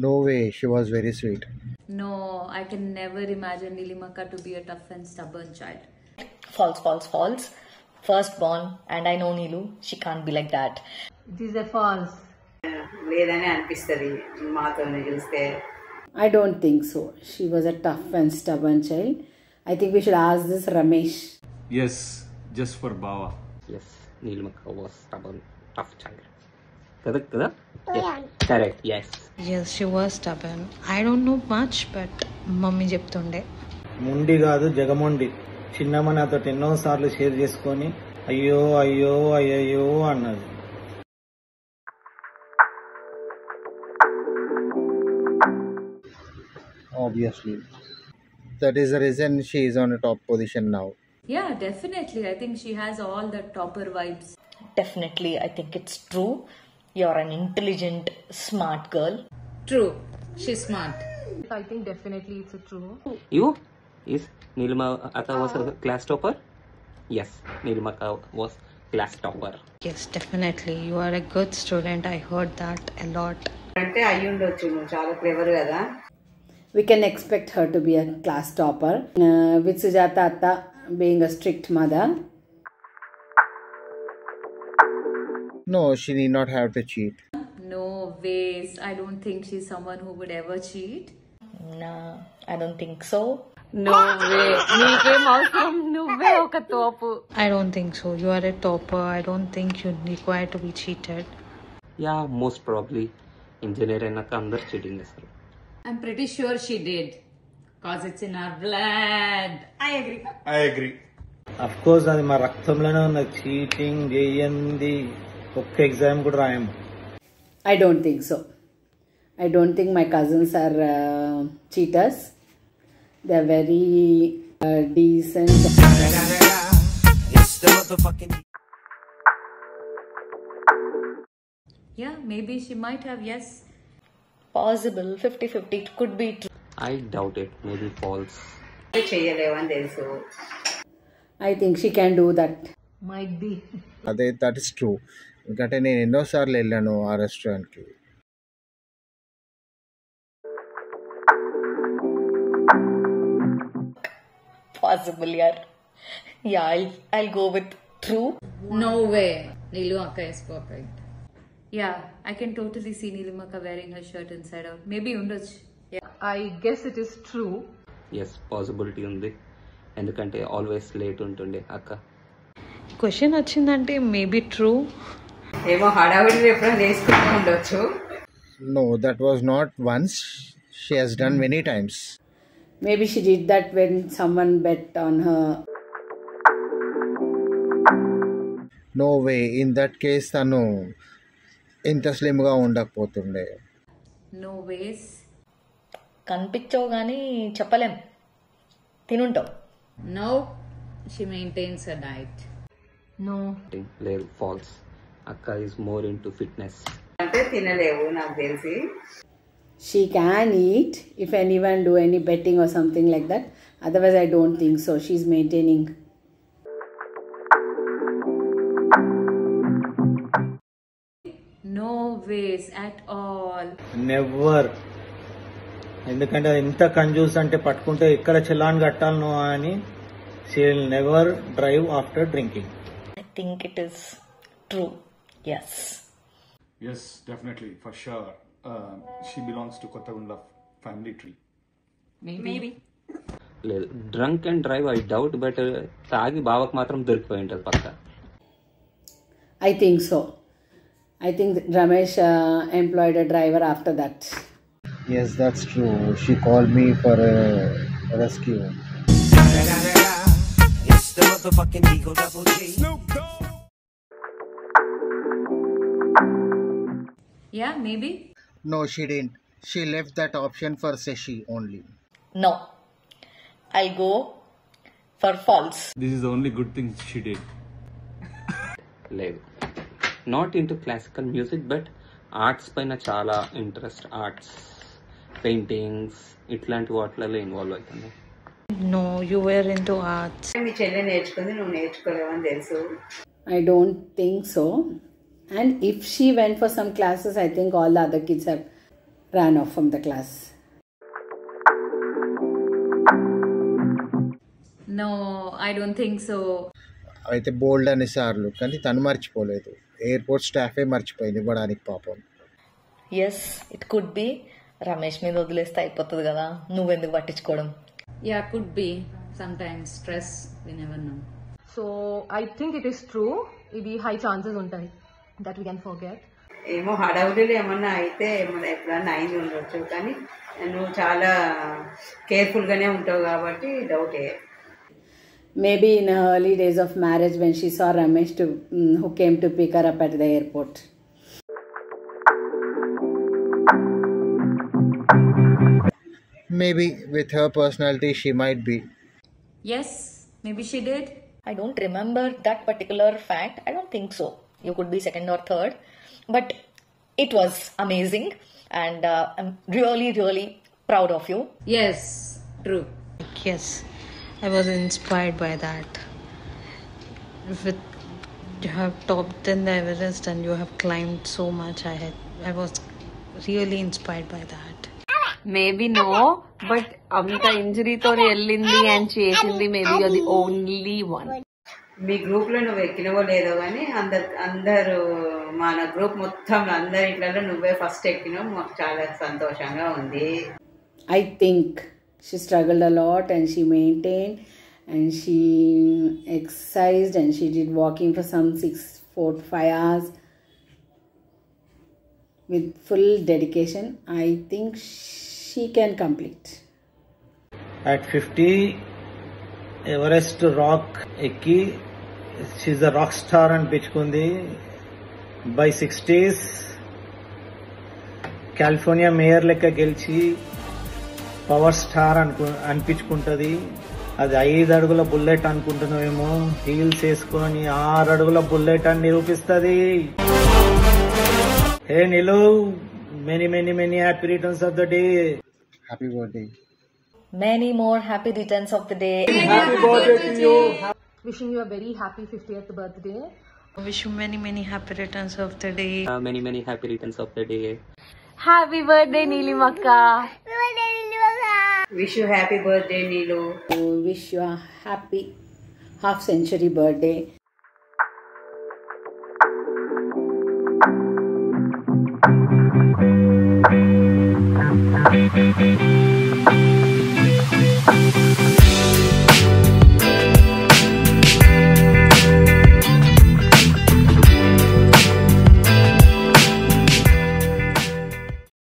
No way, she was very sweet. No, I can never imagine Nilimaka to be a tough and stubborn child. False, false, false. Firstborn, and I know Nilu, she can't be like that. It is a false. లేదని అనిపిస్తుంది మాతోనే చూస్తే. I don't think so. She was a tough and stubborn child. I think we should ask this Ramesh. Yes, just for Bava. Yes, Nilimaka was stubborn, tough child. Kada? Yes. Correct, yes. Yes, she was stubborn. I don't know much, but mummy చెప్తుండే. ముండి కాదు జగమొండి. చిన్నమ్మ నాతో ఎన్నోసార్లు share చేసుకొని అయ్యో అయ్యో అయ్యయ్యో అన్నది. Obviously. That is the reason she is on a top position now. Yeah, definitely. I think she has all the topper vibes. Definitely, I think it's true. You're an intelligent, smart girl. True. She's smart. I think definitely it's a true. You? Is Nilimaka was a class topper? Yes, Nilimaka was class topper. Yes, definitely. You are a good student. I heard that a lot. అంటే అయ్యి ఉండొచ్చు, నువ్వు చాలా clever కదా. We can expect her to be a class topper. With Sujata Atta being a strict mother. No, she need not have to cheat. No ways. I don't think she's someone who would ever cheat. Nah, I don't think so. No way. నీకేం అవసరం, నువ్వే ఒక తోపు. I don't think so. You are a topper. I don't think you require to be cheated. Yeah, most probably. Engineer అయినాక అందరు cheating చేస్తారు. I'm pretty sure she did. Cause it's in our blood. I agree. Of course అది మా రక్తంలోనే ఉన్నది. Cheating చేయండి ఒక్క exam కూడా రాయము. I don't think so. I don't think my cousins are cheaters. They're very decent. Yeah, maybe she might have, yes. Possible, 50-50, it could be true. I doubt it. Maybe false. చేయలేవని తెలుసు. I think she can do that. Might be. That is true. ఎందుకంటే నేను ఎన్నోసార్లు వెళ్ళాను ఆ రెస్టారెంట్కి. Possible, yeah. Yeah, I'll go with true. No way. Nilu Akka is perfect. Yeah, I can totally see Nilimaka wearing her shirt inside out. Maybe ఉండొచ్చు. Yeah. I guess it is true. Yes possibility ఉంది. ఎందుకంటే always late ఉంటుండే అక్క. Question వచ్చిందంటే maybe true. ఏమో హడావిడి ఎప్పుడైనా వేసుకుంటూ ఉండొచ్చు. No, that was not once. She has done many times. Maybe she did that when someone bet on her. No way. In that case తను ఇంత స్లిమ్గా ఉండకపోతుండే. No ways. కనిపించవు కానీ చెప్పలేం, తినుంటావు. No, she maintains her diet. No. లేదు, falls. అక్క is more in to fitness. అంటే తినలేవు నాకు తెలిసి. She can eat if anyone do any betting or something like that. Otherwise, I don't think so. She's maintaining. No ways at all. Never. ఎందుకంటే అది ఎంత కంజూస్ అంటే పట్టుకుంటే ఎక్కడ చలాన్ కట్టాలనో అని. She will never drive after drinking. I think it is true. Yes. Yes, definitely, for sure. She belongs to Kottagunda family tree. Maybe. లేదు, drunk and drive I doubt, but తాగి బావకు మాత్రం దొరికిపోయి ఉంటుంది పక్క. I think so. I think Ramesh employed a driver after that. Yes, that's true. She called me for a rescue. It's the motherfucking Eagle Double G. Yeah, maybe. No, she didn't. She left that option for Seshi only. No. I'll go for false. This is the only good thing she did. లేదు, not in to classical music, but arts పైన చాలా interest. Arts, paintings ఇట్లాంటి వాటిలలో involve అవుతుంది. No, you were into arts. మీ చెల్లె నేర్చుకుంది, నువ్వు నేర్చుకోలేవని తెలుసు. I don't think so. And if she went for some classes, I think all the other kids have ran off from the class. No, I don't think so. అయితే బోల్డ్ అనే సార్లు, కానీ తను మర్చిపోలేదు. ఎయిర్పోర్ట్ స్టాఫే మర్చిపోయింది ఇవ్వడానికి పాపం. Yes it could be. Ramesh మీద వదిలేస్తే అయిపోతుంది కదా, నువ్వెందుకు పట్టించుకోవడం? Yeah, could be. Sometimes stress, we never know. So I think it is true. ఇది high chances ఉంటాయి that we can forget. ఏమో హడావుడిలో ఏమన్నా అయితే ఏమన్నా ఎప్పుడన్నా అయింది ఉండొచ్చు, కానీ నువ్వు చాలా కేర్ఫుల్గానే ఉంటావు కాబట్టి డౌటే. Maybe in her early days of marriage when she saw Ramesh who came to pick her up at the airport. Maybe with her personality she might be. Yes, maybe she did. I don't remember that particular fact. I don't think so. You could be second or third. But it was amazing. And I'm really, really proud of you. Yes, true. Yes, I was inspired by that. With you have topped in the Everest and you have climbed so much. I was really inspired by that. Maybe no, but అంత ఇంజరీతో వెళ్ళింది and చేసింది maybe అది only one. మీ group లో నువ్వు ఎక్కినవో లేదో కానీ అందరు మన గ్రూప్ మొత్తం అందరి ఇంట్లో నువ్వే ఫస్ట్ ఎక్కినావు. మాకు చాలా సంతోషంగా ఉంది. I think she struggled a lot and she maintained and she exercised and she did walking for some 4 to 5 hours with full dedication. I think she can complete. At 50 Everest rock ఎక్కి she's a rock star అనిపించుకుంది. By 60s California mayor లెక్క గెలిచి power star అనిపించుకుంటుంది. అది 5 అడుగుల bullet అనుకుంటున్నావేమో, heels వేసుకొని 6 అడుగుల bullet అని నిరూపిస్తుంది. Hey Neelu, many many many happy returns of the day. Happy birthday. Many more happy returns of the day. Happy birthday to you. Wishing you a very happy 50th birthday. Wish you many, many happy returns of the day. Many, many happy returns of the day. Happy birthday Neelimaka. Wish you happy birthday Neelu. Wish you a happy half century birthday.